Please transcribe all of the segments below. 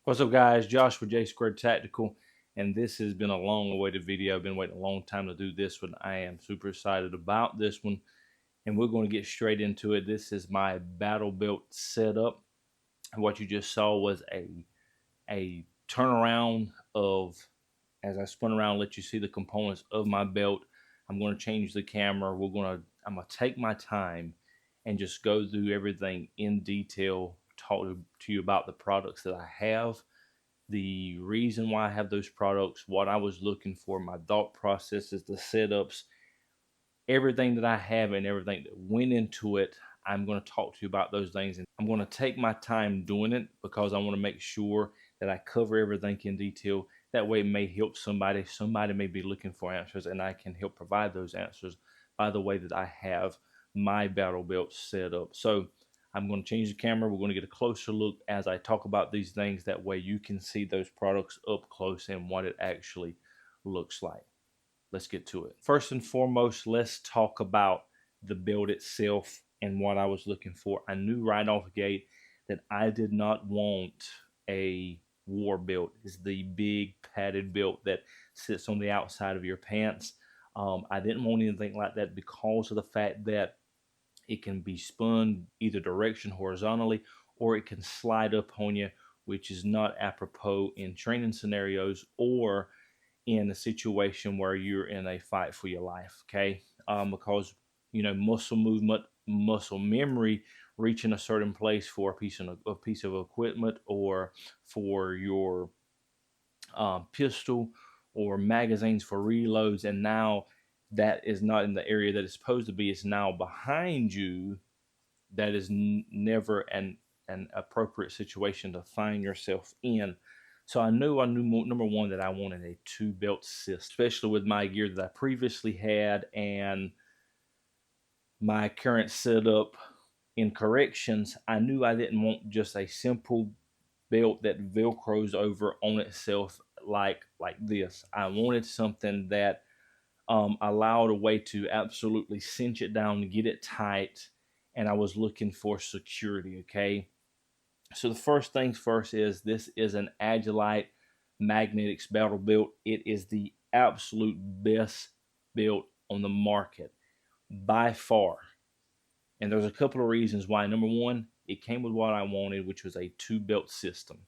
What's up, guys? Josh with J Squared Tactical, and this has been a long-awaited video. I've been waiting a long time to do this one. I am super excited about this one, and we're going to get straight into it. This is my battle belt setup. What you just saw was a turnaround of, as I spun around, let you see the components of my belt. I'm going to change the camera. I'm going to take my time and just go through everything in detail, talk to you about the products that I have, the reason why I have those products, what I was looking for, my thought processes, the setups, everything that I have and everything that went into it. I'm going to talk to you about those things, and I'm going to take my time doing it because I want to make sure that I cover everything in detail. That way it may help somebody. Somebody may be looking for answers, and I can help provide those answers by the way that I have my battle belt set up. So I'm going to change the camera. We're going to get a closer look as I talk about these things. That way you can see those products up close and what it actually looks like. Let's get to it. First and foremost, let's talk about the belt itself and what I was looking for. I knew right off the gate that I did not want a war belt. It's the big padded belt that sits on the outside of your pants. I didn't want anything like that because of the fact that it can be spun either direction horizontally, or it can slide up on you, which is not apropos in training scenarios or in a situation where you're in a fight for your life. Okay, because muscle movement, muscle memory, reaching a certain place for a piece of equipment, or for your pistol or magazines for reloads, and now that is not in the area that it's supposed to be. It's now behind you. That is never an appropriate situation to find yourself in. So I knew number one that I wanted a two belt system, especially with my gear that I previously had and my current setup in corrections. I knew I didn't want just a simple belt that velcros over on itself like this. I wanted something that allowed a way to absolutely cinch it down, get it tight, and I was looking for security. Okay, so the first things first is this is an Agilite Magnetix battle belt. It is the absolute best belt on the market by far, and there's a couple of reasons why. Number one, it came with what I wanted, which was a two belt system.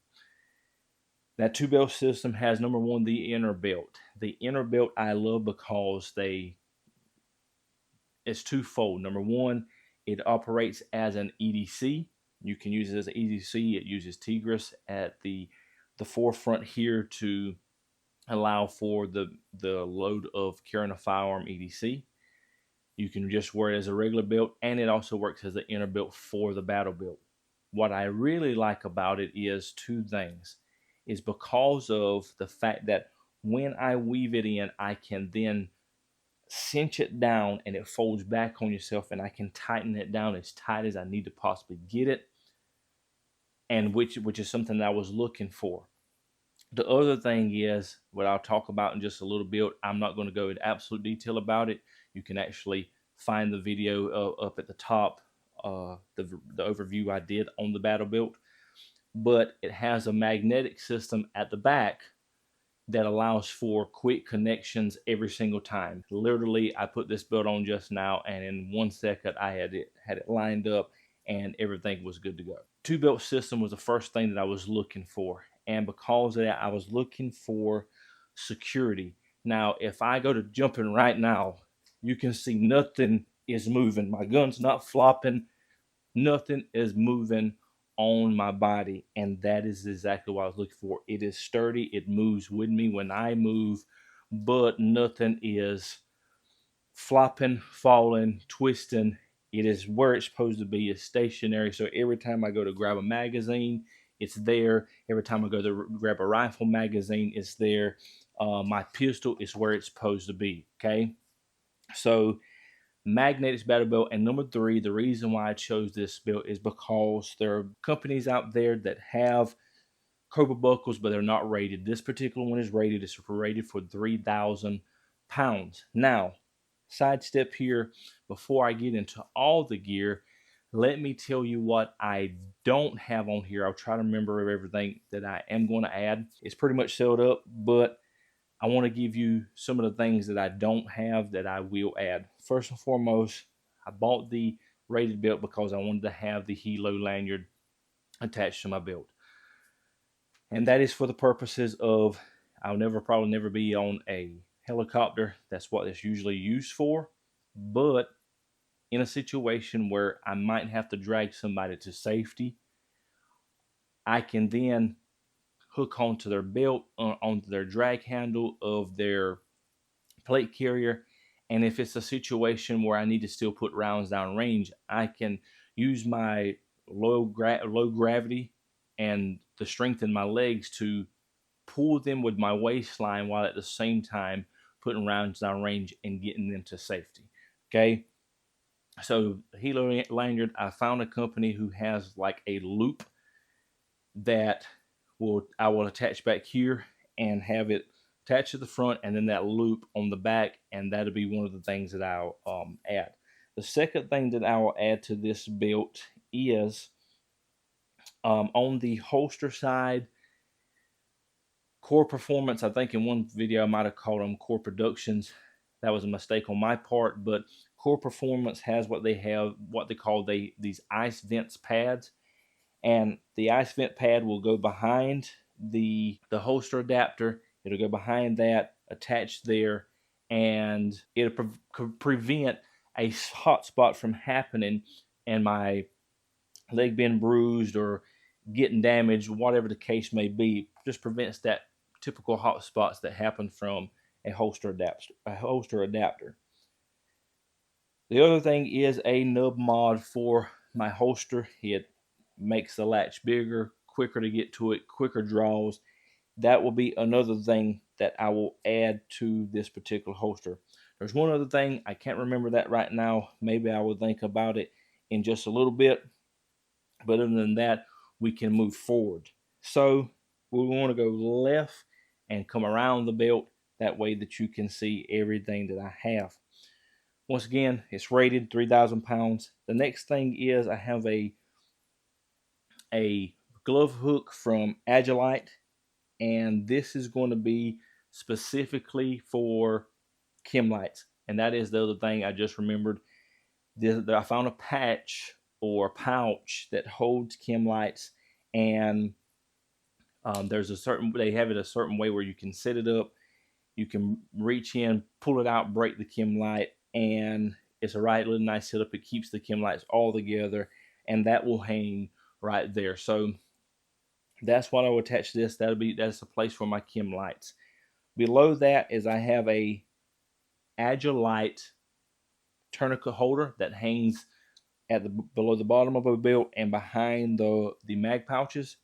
That two belt system has, number one, the inner belt. The inner belt I love because it's twofold. Number one, it operates as an EDC. You can use it as an EDC. It uses Tigris at the forefront here to allow for the load of carrying a firearm EDC. You can just wear it as a regular belt, and it also works as the inner belt for the battle belt. What I really like about it is two things. Is because of the fact that when I weave it in, I can then cinch it down and it folds back on yourself, and I can tighten it down as tight as I need to possibly get it, and which is something that I was looking for. The other thing is what I'll talk about in just a little bit. I'm not going to go into absolute detail about it. You can actually find the video up at the top, the overview I did on the battle belt. But it has a magnetic system at the back that allows for quick connections every single time. Literally, I put this belt on just now, and in 1 second I had it lined up and everything was good to go. Two belt system was the first thing that I was looking for, and because of that, I was looking for security. Now, if I go to jumping right now, you can see nothing is moving. My gun's not flopping. Nothing is moving on my body, and that is exactly what I was looking for. It is sturdy. It moves with me when I move, but nothing is flopping, falling, twisting. It is where it's supposed to be. It's stationary. So every time I go to grab a magazine, it's there. Every time I go to grab a rifle magazine, it's there. My pistol is where it's supposed to be. Okay, so Magnetix battle belt. And number three, the reason why I chose this belt is because there are companies out there that have Cobra buckles, but they're not rated. This particular one is rated. It's rated for 3,000 pounds. Now, sidestep here before I get into all the gear. Let me tell you what I don't have on here. I'll try to remember everything that I am going to add. It's pretty much set up, but I want to give you some of the things that I don't have that I will add. First and foremost, I bought the rated belt because I wanted to have the helo lanyard attached to my belt. And that is for the purposes of, I'll probably never be on a helicopter. That's what it's usually used for. But in a situation where I might have to drag somebody to safety, I can then hook onto their belt, onto their drag handle of their plate carrier. And if it's a situation where I need to still put rounds down range, I can use my low gravity and the strength in my legs to pull them with my waistline while at the same time putting rounds down range and getting them to safety. Okay. So helo lanyard, I found a company who has like a loop that I will attach back here and have it attached to the front, and then that loop on the back, and that'll be one of the things that I'll add. The second thing that I will add to this belt is on the holster side, Core Performance. I think in one video I might have called them Core Productions. That was a mistake on my part, but Core Performance has what they call these ice vents pads, and the ice vent pad will go behind the holster adapter. It'll go behind that, attached there, and it'll prevent a hot spot from happening and my leg being bruised or getting damaged, whatever the case may be. Just prevents that typical hot spots that happen from a holster adapter. The other thing is a nub mod for my holster. It makes the latch bigger, quicker to get to it, quicker draws. That will be another thing that I will add to this particular holster. There's one other thing, I can't remember that right now. Maybe I will think about it in just a little bit. But other than that, we can move forward. So we want to go left and come around the belt. That way that you can see everything that I have. Once again, it's rated 3,000 pounds. The next thing is I have a glove hook from Agilite, and this is going to be specifically for chem lights. And that is the other thing I just remembered. I found a patch or pouch that holds chem lights, and they have it a certain way where you can set it up. You can reach in, pull it out, break the chem light, and it's a right little nice setup. It keeps the chem lights all together, and that will hang right there. So that's what I will attach to this. That's a place for my chem lights. Below that is I have a Agilite tourniquet holder that hangs at below the bottom of a belt and behind the mag pouches.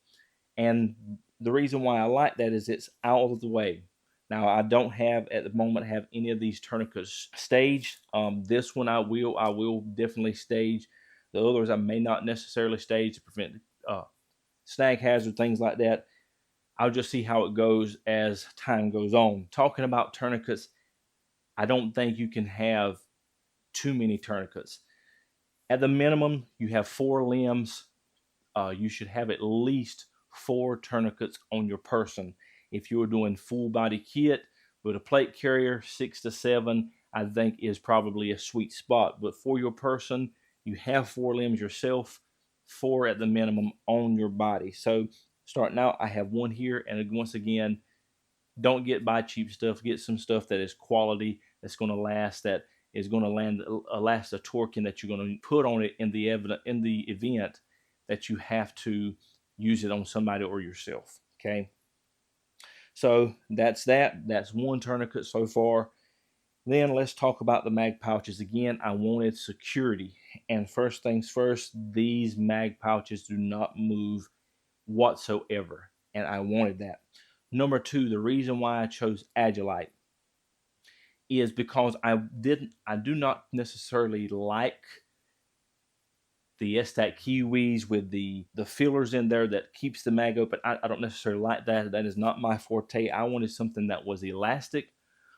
And the reason why I like that is it's out of the way. Now, I don't at the moment have any of these tourniquets staged. This one I will definitely stage. The others I may not necessarily stage to prevent snag hazard, things like that. I'll just see how it goes as time goes on. Talking about tourniquets, I don't think you can have too many tourniquets. At the minimum, you have 4 limbs. You should have at least 4 tourniquets on your person. If you're doing full body kit with a plate carrier, 6 to 7, I think is probably a sweet spot. But for your person, you have 4 limbs yourself, 4 at the minimum on your body. So starting out, I have 1 here, and once again, don't buy cheap stuff. Get some stuff that is quality, that's going to last, that is going to last the torquing that you're going to put on it in the event that you have to use it on somebody or yourself. Okay. So that's that. That's 1 tourniquet so far. Then let's talk about the mag pouches. Again, I wanted security. And first things first, these mag pouches do not move whatsoever. And I wanted that. Number 2, the reason why I chose Agilite is because I do not necessarily like the S-Tack Kiwis with the fillers in there that keeps the mag open. I don't necessarily like that. That is not my forte. I wanted something that was elastic,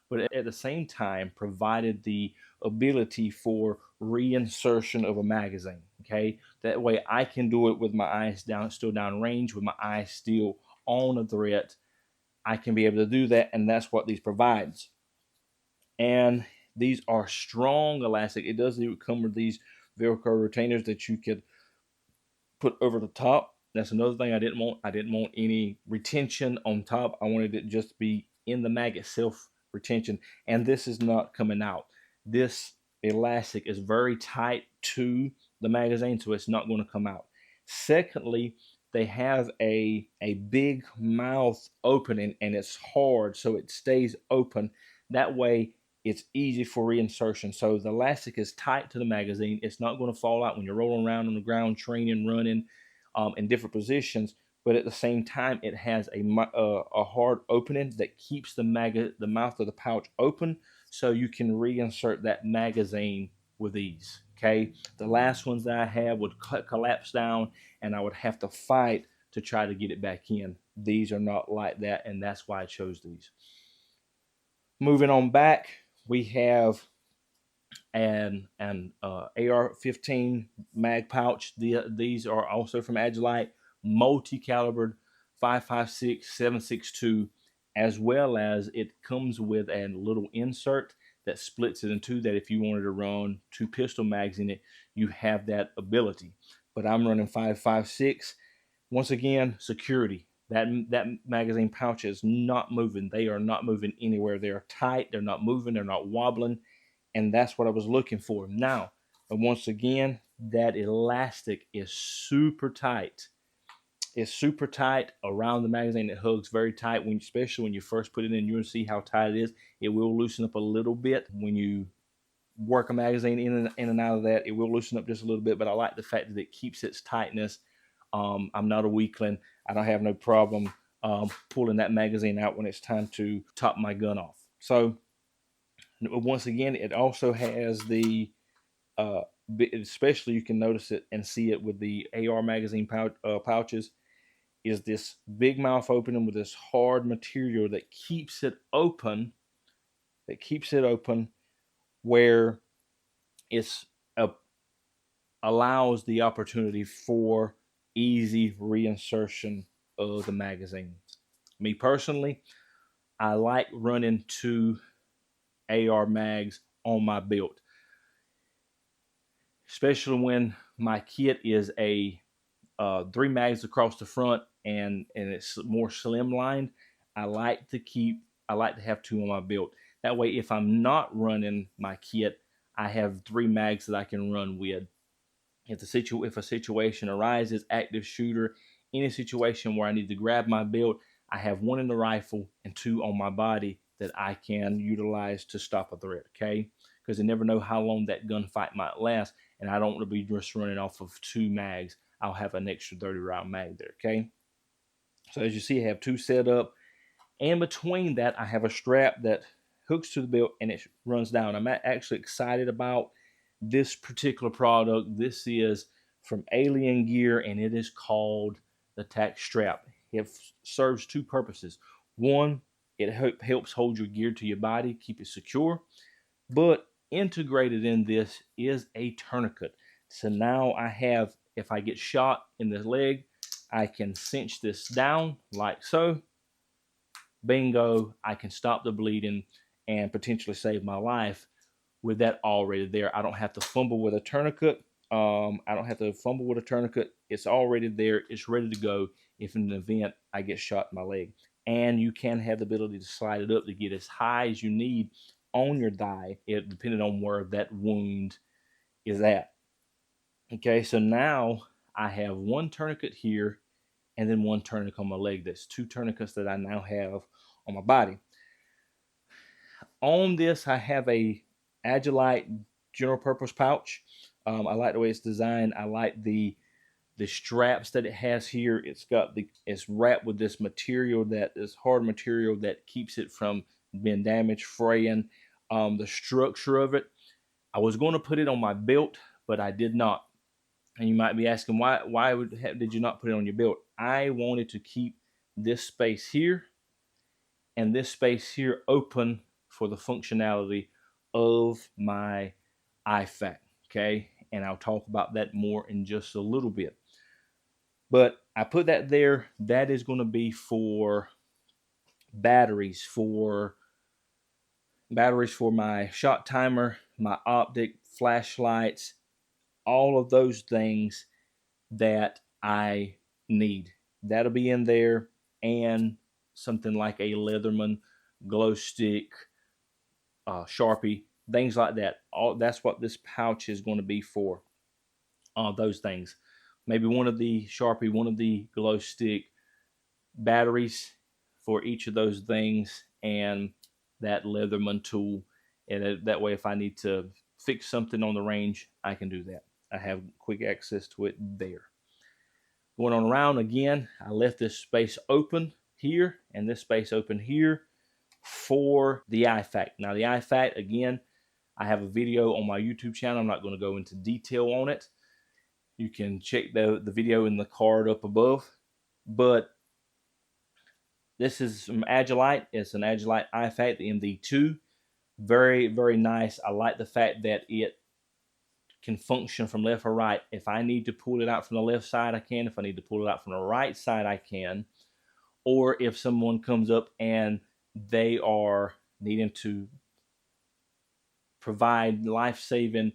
but at the same time provided the ability for reinsertion of a magazine. Okay, that way I can do it with my eyes still down range, with my eyes still on the thread. I can be able to do that, and that's what these provides. And these are strong elastic. It does come with these Velcro retainers that you could put over the top. That's another thing I didn't want. I didn't want any retention on top. I wanted it just to be in the mag itself, retention. And this is not coming out. This elastic is very tight to the magazine, so it's not going to come out. Secondly, they have a big mouth opening, and it's hard, so it stays open. That way it's easy for reinsertion. So the elastic is tight to the magazine. It's not going to fall out when you're rolling around on the ground, training, running in different positions. But at the same time, it has a hard opening that keeps the mouth of the pouch open, so you can reinsert that magazine with ease. Okay, the last ones that I had would collapse down, and I would have to fight to try to get it back in. These are not like that, and that's why I chose these. Moving on back, we have an AR-15 mag pouch. These are also from Agilite, multi-calibered 5.56, 7.62, as well as it comes with a little insert that splits it in two, that if you wanted to run 2 pistol mags in it, you have that ability. But I'm running 5.56. Once again, security. That magazine pouch is not moving. They are not moving anywhere. They are tight. They're not moving. They're not wobbling. And that's what I was looking for. Now, once again, that elastic is super tight. It's super tight around the magazine. It hugs very tight, especially when you first put it in. You'll see how tight it is. It will loosen up a little bit when you work a magazine in and out of that. It will loosen up just a little bit, but I like the fact that it keeps its tightness. I'm not a weakling. I don't have no problem pulling that magazine out when it's time to top my gun off. So once again, it also has the especially you can notice it and see it with the AR magazine pouches, is this big mouth opening with this hard material that keeps it open, where it's allows the opportunity for easy reinsertion of the magazine. Me personally, I like running 2 AR mags on my belt, especially when my kit is a 3 mags across the front and it's more slimlined. I like to have 2 on my belt. That way, if I'm not running my kit, I have 3 mags that I can run with. If a situation arises, active shooter, any situation where I need to grab my belt, I have 1 in the rifle and 2 on my body that I can utilize to stop a threat. Okay, because you never know how long that gunfight might last, and I don't want to be just running off of 2 mags. I'll have an extra 30-round mag there. Okay, so as you see, I have 2 set up, and between that, I have a strap that hooks to the belt and it runs down. I'm actually excited about this particular product. This is from Alien Gear, and it is called the TacStrap. It serves 2 purposes. One, it helps hold your gear to your body, keep it secure. But integrated in this is a tourniquet. So now I have, if I get shot in the leg, I can cinch this down like so. Bingo, I can stop the bleeding and potentially save my life with that already there. I don't have to fumble with a tourniquet. It's already there. It's ready to go if in an event I get shot in my leg. And you can have the ability to slide it up to get as high as you need on your thigh, depending on where that wound is at. Okay, so now I have 1 tourniquet here and then 1 tourniquet on my leg. That's 2 tourniquets that I now have on my body. On this, I have a Agilite general purpose pouch. I like the way it's designed. I like the straps that it has here. It's wrapped with this material, this hard material that keeps it from being damaged, fraying. The structure of it, I was going to put it on my belt, but I did not. And you might be asking, why did you not put it on your belt? I wanted to keep this space here and this space here open for the functionality of my IFAK. Okay, and I'll talk about that more in just a little bit. But I put that there. That is going to be for batteries, for my shot timer, my optic, flashlights, all of those things that I need. That'll be in there, and something like a Leatherman glow stick, Sharpie, things like that. That's what this pouch is going to be for. Those things. Maybe one of the Sharpie, one of the glow stick, batteries for each of those things, and that Leatherman tool. And that way, if I need to fix something on the range, I can do that. I have quick access to it there. Going on around again, I left this space open here and this space open here for the IFAK. Now the IFAK, again, I have a video on my YouTube channel. I'm not going to go into detail on it. You can check the video in the card up above. But this is from Agilite. It's an Agilite IFAK, the MD2. Very, very nice. I like the fact that it can function from left or right. If I need to pull it out from the left side, I can. If I need to pull it out from the right side, I can. Or if someone comes up and they are needing to provide life-saving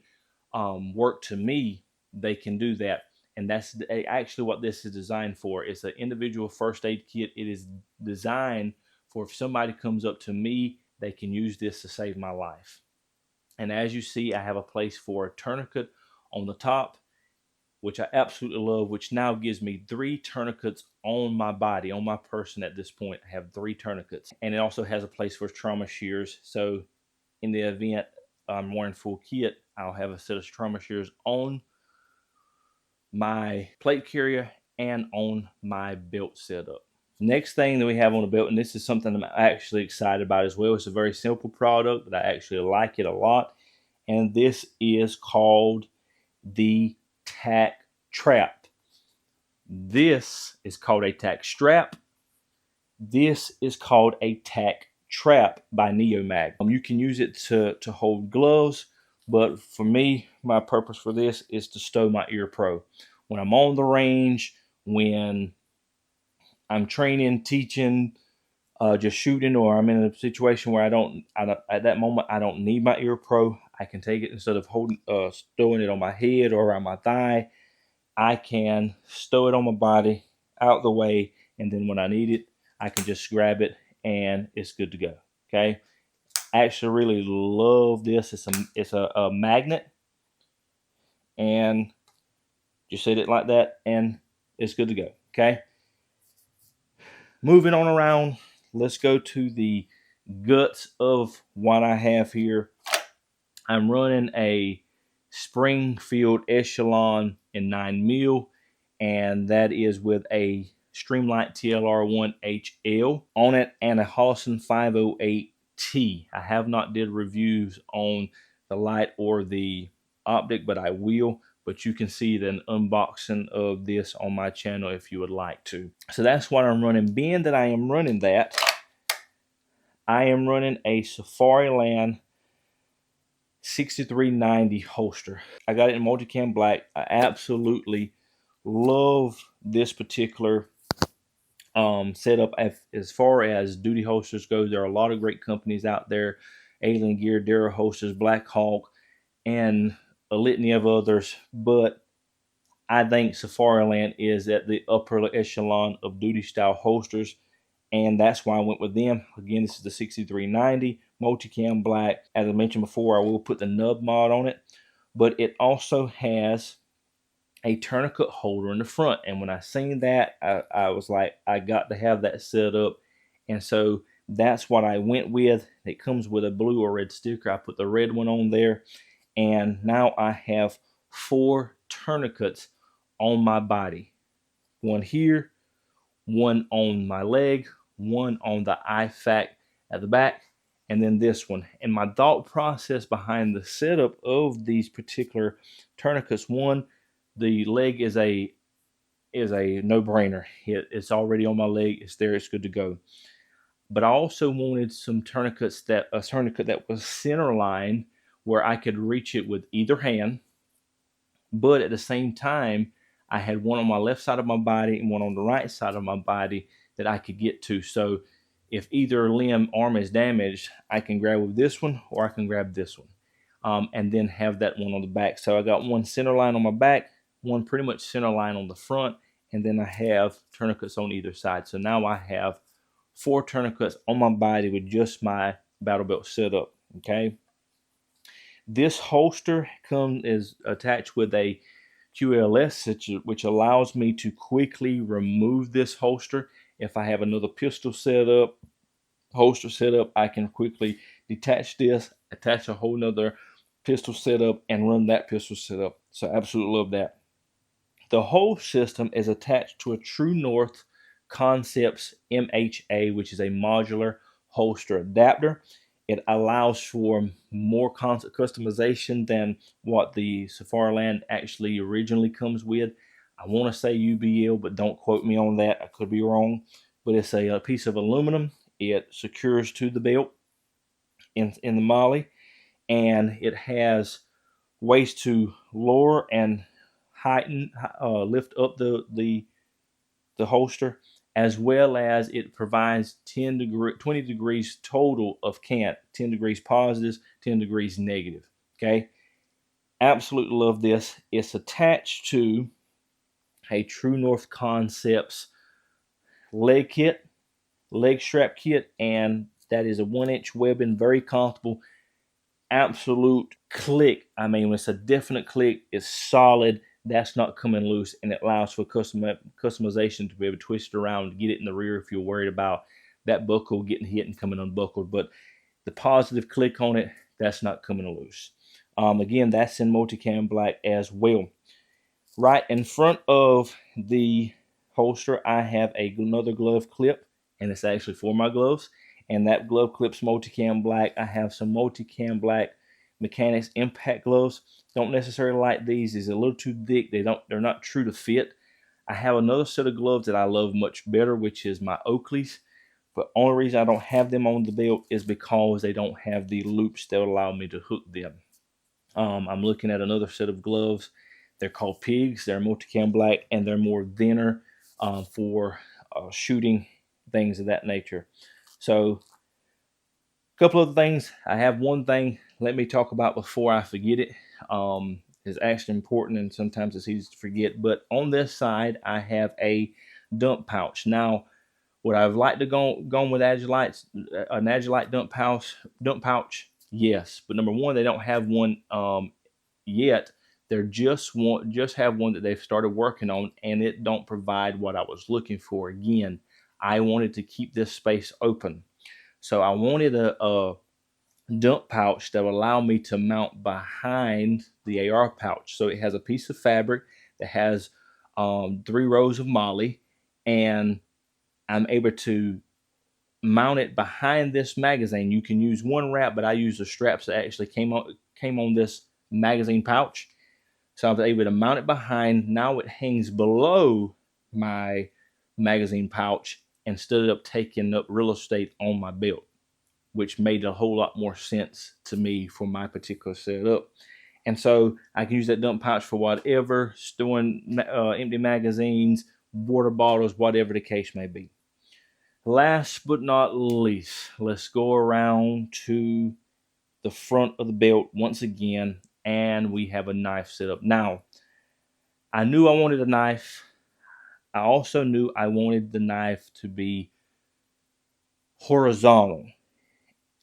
work to me, they can do that. And that's actually what this is designed for. It's an individual first aid kit. It is designed for if somebody comes up to me, they can use this to save my life. And as you see, I have a place for a tourniquet on the top, which I absolutely love, which now gives me 3 tourniquets on my body, on my person at this point. I have 3 tourniquets. And it also has a place for trauma shears. So in the event I'm wearing full kit, I'll have a set of trauma shears on my plate carrier and on my belt setup. Next thing that we have on the belt, and this is something I'm actually excited about as well. It's a very simple product, but I actually like it a lot. And this is called the TacTrap. This is called a TacStrap. This is called a TacTrap by Neomag. You can use it to hold gloves, but for me, my purpose for this is to stow my ear pro. When I'm on the range, when I'm training, teaching, just shooting, or I'm in a situation where at that moment, I don't need my ear pro. I can take it instead of stowing it on my head or around my thigh. I can stow it on my body, out the way, and then when I need it, I can just grab it and it's good to go. Okay. I actually really love this. It's a magnet, and just set it like that and it's good to go. Okay. Moving on around, let's go to the guts of what I have here. I'm running a Springfield Echelon in 9mm, and that is with a Streamlight TLR1 HL on it and a Hawson 508T. I have not did reviews on the light or the optic, but I will. But you can see an unboxing of this on my channel if you would like to. So that's what I'm running. Being that I am running that, I am running a Safariland 6390 holster. I got it in Multicam black. I absolutely love this particular setup. As far as duty holsters go, there are a lot of great companies out there. Alien Gear, Darrow Holsters, Black Hawk, and a litany of others, but I think Safariland is at the upper echelon of duty style holsters, and that's why I went with them. Again, this is the 6390 Multicam black. As I mentioned before, I will put the nub mod on it, but it also has a tourniquet holder in the front, and when I seen that, I was like, I got to have that set up, and so that's what I went with. It comes with a blue or red sticker. I put the red one on there. And now I have 4 tourniquets on my body. One here, one on my leg, one on the IFAK at the back, and then this one. And my thought process behind the setup of these particular tourniquets, one, the leg is a no-brainer. It's already on my leg. It's there. It's good to go. But I also wanted some tourniquets a tourniquet that was center line, where I could reach it with either hand, but at the same time, I had one on my left side of my body and one on the right side of my body that I could get to. So if either arm is damaged, I can grab with this one or I can grab this one, and then have that one on the back. So I got one center line on my back, one pretty much center line on the front, and then I have tourniquets on either side. So now I have 4 tourniquets on my body with just my battle belt set up. Okay. This holster is attached with a QLS, which allows me to quickly remove this holster. If I have another pistol set up, holster set up, I can quickly detach this, attach a whole nother pistol setup, and run that pistol setup. So I absolutely love that. The whole system is attached to a True North Concepts MHA, which is a modular holster adapter. It allows for more customization than what the Safariland actually originally comes with. I want to say UBL, but don't quote me on that. I could be wrong. But it's a piece of aluminum. It secures to the belt in the MOLLE, and it has ways to lower and heighten, lift up the holster, as well as it provides 20 degrees total of cant, 10 degrees positives, 10 degrees negative. Okay, absolutely love this. It's attached to a True North Concepts leg strap kit, and that is a 1-inch webbing, very comfortable, absolute click. I mean, it's a definite click. It's solid. That's not coming loose, and it allows for customization to be able to twist it around to get it in the rear if you're worried about that buckle getting hit and coming unbuckled. But the positive click on it, that's not coming loose. Again, that's in Multicam black as well. Right in front of the holster, I have another glove clip, and it's actually for my gloves. And that glove clip's Multicam black. I have some Multicam black Mechanics impact gloves. Don't necessarily like these. These are a little too thick. They're not true to fit. I have another set of gloves that I love much better, which is my Oakleys. But the only reason I don't have them on the belt is because they don't have the loops that allow me to hook them. I'm looking at another set of gloves. They're called Pigs. They're Multicam black, and they're more thinner for shooting, things of that nature. So a couple of things. I have one thing let me talk about before I forget it. It's actually important, and sometimes it's easy to forget. But on this side, I have a dump pouch. Now, would I have liked to go with Agilite, an Agilite dump pouch? Yes, but number one, they don't have one yet. They're just have one that they've started working on, and it don't provide what I was looking for. Again, I wanted to keep this space open, so I wanted a dump pouch that will allow me to mount behind the AR pouch. So it has a piece of fabric that has 3 rows of MOLLE, and I'm able to mount it behind this magazine. You can use one wrap, but I use the straps that actually came on this magazine pouch. So I was able to mount it behind. Now it hangs below my magazine pouch instead of taking up real estate on my belt, which made a whole lot more sense to me for my particular setup. And so I can use that dump pouch for whatever, storing empty magazines, water bottles, whatever the case may be. Last but not least, let's go around to the front of the belt once again, and we have a knife set up. Now, I knew I wanted a knife. I also knew I wanted the knife to be horizontal,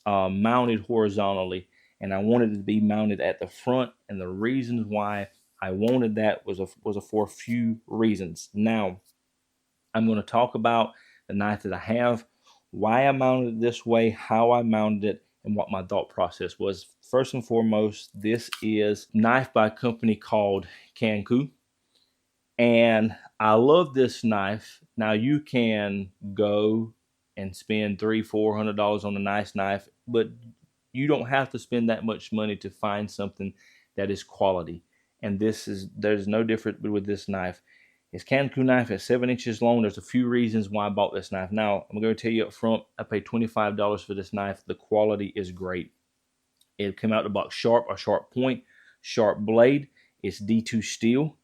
mounted horizontally, and I wanted it to be mounted at the front. And the reasons why I wanted that was for a few reasons. Now, I'm going to talk about the knife that I have, why I mounted it this way, how I mounted it, and what my thought process was. First and foremost, this is a knife by a company called Canku, and I love this knife. Now, you can go and spend $300-400 on a nice knife, but you don't have to spend that much money to find something that is quality. And there's no difference with this knife. It's Canku knife at 7 inches long. There's a few reasons why I bought this knife. Now, I'm going to tell you up front, I paid $25 for this knife. The quality is great. It came out the box sharp, a sharp point, sharp blade. It's D2 steel,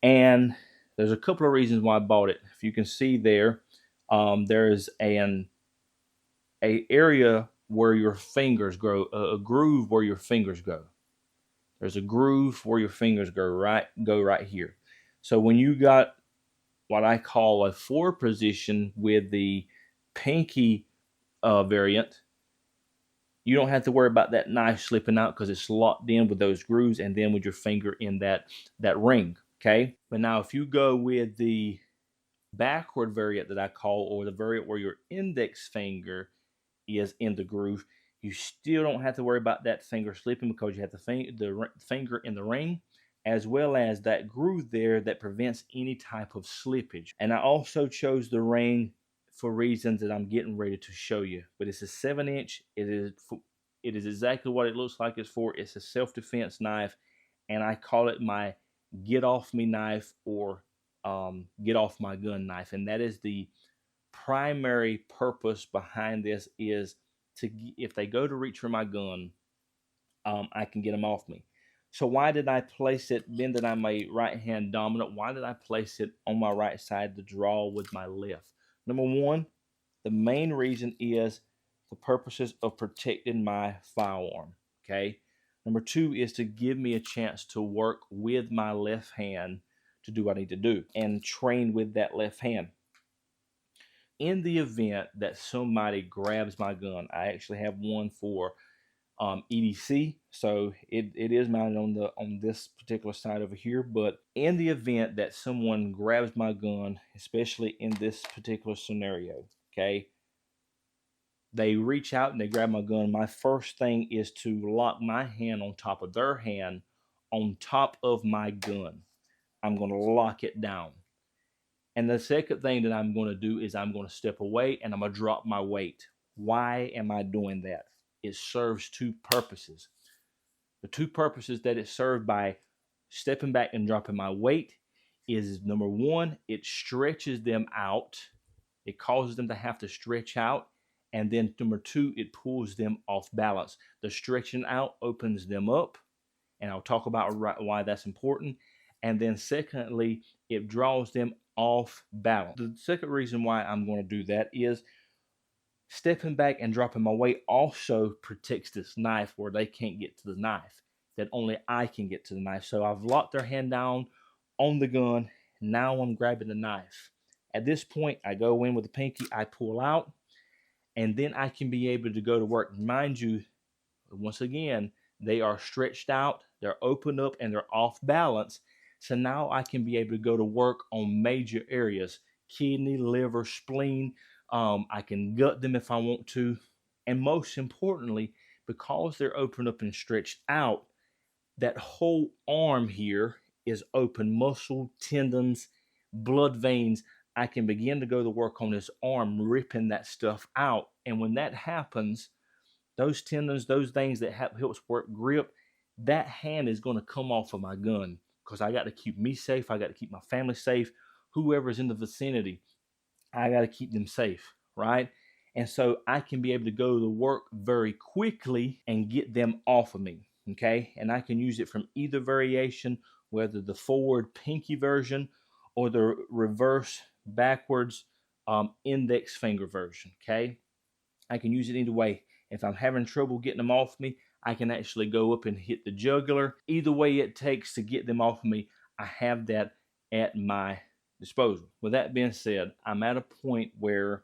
and there's a couple of reasons why I bought it. If you can see there, there's a area where your fingers grow, a groove where your fingers go. There's a groove where your fingers go right here. So when you got what I call a forward position with the pinky variant, you don't have to worry about that knife slipping out because it's locked in with those grooves and then with your finger in that ring, okay? But now if you go with the backward variant that I call, or the variant where your index finger is in the groove, you still don't have to worry about that finger slipping because you have the finger in the ring, as well as that groove there that prevents any type of slippage. And I also chose the ring for reasons that I'm getting ready to show you. But it's a 7-inch. It is exactly what it looks like it's for. It's a self-defense knife, and I call it my get off me knife, or get off my gun knife. And that is the primary purpose behind this, is to, if they go to reach for my gun, I can get them off me. So why did I place it, being that I'm a right hand dominant, why did I place it on my right side to draw with my left? Number one, the main reason is the purposes of protecting my firearm, okay? Number two is to give me a chance to work with my left hand to do what I need to do and train with that left hand. In the event that somebody grabs my gun, I actually have one for EDC, so it is mounted on this particular side over here. But in the event that someone grabs my gun, especially in this particular scenario, okay, they reach out and they grab my gun, my first thing is to lock my hand on top of their hand on top of my gun. I'm going to lock it down. And the second thing that I'm going to do is I'm going to step away and I'm going to drop my weight. Why am I doing that? It serves two purposes. The two purposes that it serves by stepping back and dropping my weight is, number one, it stretches them out. It causes them to have to stretch out. And then number two, it pulls them off balance. The stretching out opens them up, and I'll talk about why that's important. And then secondly, it draws them off balance. The second reason why I'm going to do that is stepping back and dropping my weight also protects this knife where they can't get to the knife, that only I can get to the knife. So I've locked their hand down on the gun. Now I'm grabbing the knife. At this point, I go in with the pinky, I pull out, and then I can be able to go to work. Mind you, once again, they are stretched out, they're opened up, and they're off balance. So now I can be able to go to work on major areas: kidney, liver, spleen. I can gut them if I want to. And most importantly, because they're opened up and stretched out, that whole arm here is open. Muscle, tendons, blood veins. I can begin to go to work on this arm, ripping that stuff out. And when that happens, those tendons, those things that helps work grip, that hand is going to come off of my gun, because I got to keep me safe. I got to keep my family safe. Whoever's in the vicinity, I got to keep them safe, right? And so I can be able to go to work very quickly and get them off of me, okay? And I can use it from either variation, whether the forward pinky version or the reverse backwards index finger version, okay? I can use it either way. If I'm having trouble getting them off me, I can actually go up and hit the jugular. Either way it takes to get them off of me, I have that at my disposal. With that being said, I'm at a point where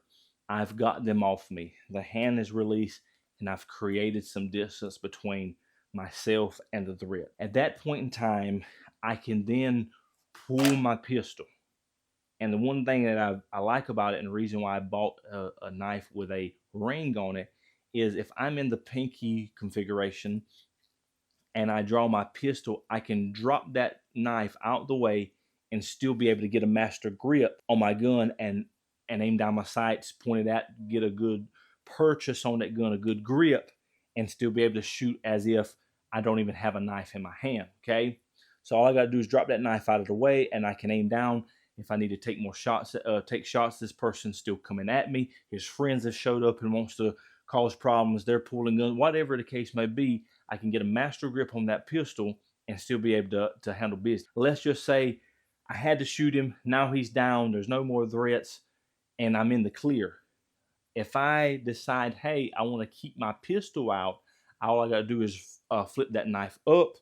I've got them off me. The hand is released, and I've created some distance between myself and the threat. At that point in time, I can then pull my pistol. And the one thing that I like about it, and the reason why I bought a knife with a ring on it, is if I'm in the pinky configuration and I draw my pistol, I can drop that knife out the way and still be able to get a master grip on my gun and aim down my sights, point it at, get a good purchase on that gun, a good grip, and still be able to shoot as if I don't even have a knife in my hand, okay? So all I got to do is drop that knife out of the way, and I can aim down. If I need to take more shots, this person's still coming at me. His friends have showed up and wants to cause problems. They're pulling guns, whatever the case may be. I can get a master grip on that pistol and still be able to handle business. Let's just say I had to shoot him. Now he's down. There's no more threats, and I'm in the clear. If I decide, hey, I want to keep my pistol out, all I got to do is flip that knife up,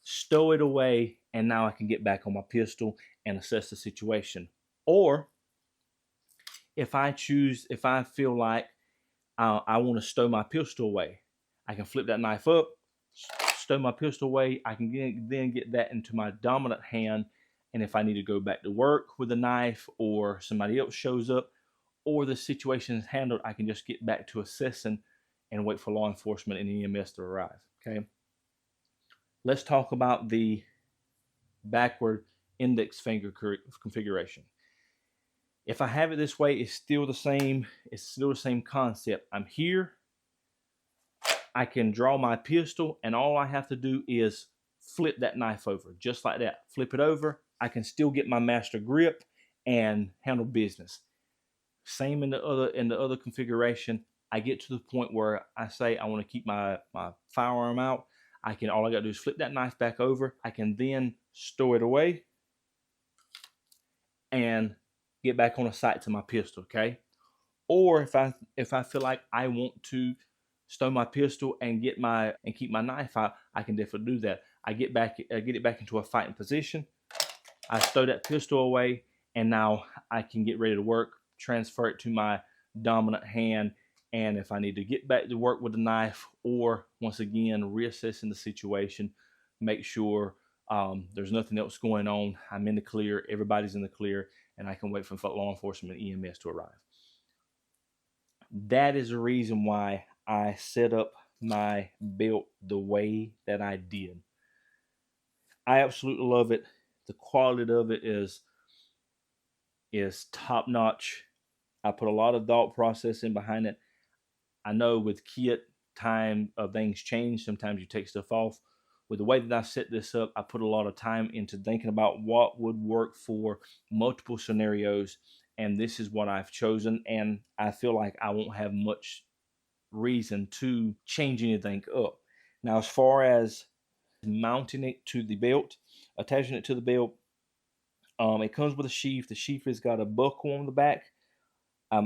stow it away, and now I can get back on my pistol and assess the situation. Or if I feel like I want to stow my pistol away, I can flip that knife up, stow my pistol away. I can then get that into my dominant hand, and if I need to go back to work with a knife, or somebody else shows up, or the situation is handled, I can just get back to assessing and wait for law enforcement and EMS to arrive. Okay. Let's talk about the backward index finger configuration. If I have it this way, it's still the same. It's still the same concept. I'm here. I can draw my pistol, and all I have to do is flip that knife over, just like that. Flip it over. I can still get my master grip and handle business. Same in the other configuration. I get to the point where I say I want to keep my firearm out. All I got to do is flip that knife back over. I can then stow it away and get back on the sight to my pistol. Okay. Or if I feel like I want to stow my pistol and keep my knife out, I can definitely do that. I get it back into a fighting position. I stow that pistol away, and now I can get ready to work, transfer it to my dominant hand, and if I need to get back to work with the knife, or once again reassessing the situation, make sure there's nothing else going on, I'm in the clear, everybody's in the clear, and I can wait for law enforcement and EMS to arrive. That is the reason why I set up my belt the way that I did. I absolutely love it. The quality of it is top notch. I put a lot of thought processing behind it. I know with kit time things change. Sometimes you take stuff off. With the way that I set this up, I put a lot of time into thinking about what would work for multiple scenarios, and this is what I've chosen, and I feel like I won't have much reason to change anything up. Now, as far as mounting it to the belt, attaching it to the belt, it comes with a sheath. The sheath has got a buckle on the back.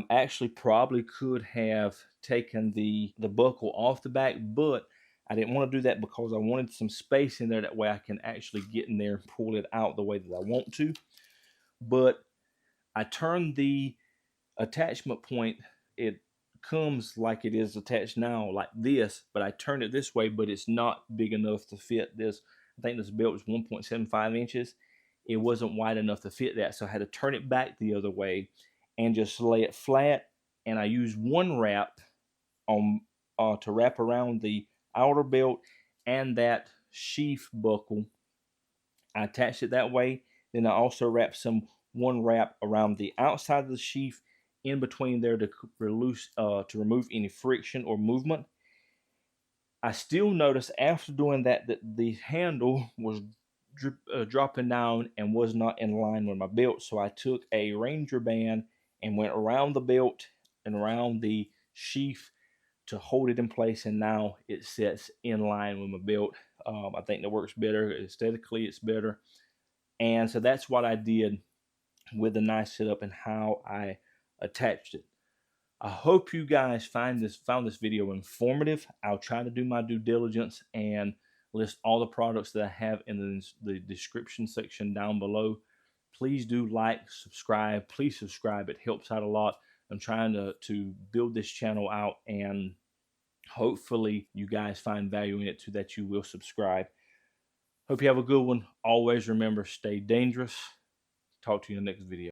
Actually probably could have taken the buckle off the back, but I didn't want to do that because I wanted some space in there. That way I can actually get in there and pull it out the way that I want to. But I turned the attachment point. It comes like it is attached now, like this, but I turned it this way, but it's not big enough to fit this. I think this belt was 1.75 inches. It wasn't wide enough to fit that, so I had to turn it back the other way and just lay it flat. And I used one wrap on to wrap around the outer belt and that sheath buckle. I attached it that way. Then I also wrapped one wrap around the outside of the sheath in between there to remove any friction or movement. I still noticed after doing that the handle was dropping down and was not in line with my belt. So I took a Ranger band and went around the belt and around the sheath to hold it in place, and now it sets in line with my belt. I think that works better. Aesthetically, it's better. And so that's what I did with the nice setup and how I attached it. I hope you guys found this video informative. I'll try to do my due diligence and list all the products that I have in the description section down below. Please do like, subscribe. Please subscribe. It helps out a lot. I'm trying to build this channel out, and hopefully you guys find value in it so that you will subscribe. Hope you have a good one. Always remember, stay dangerous. Talk to you in the next video.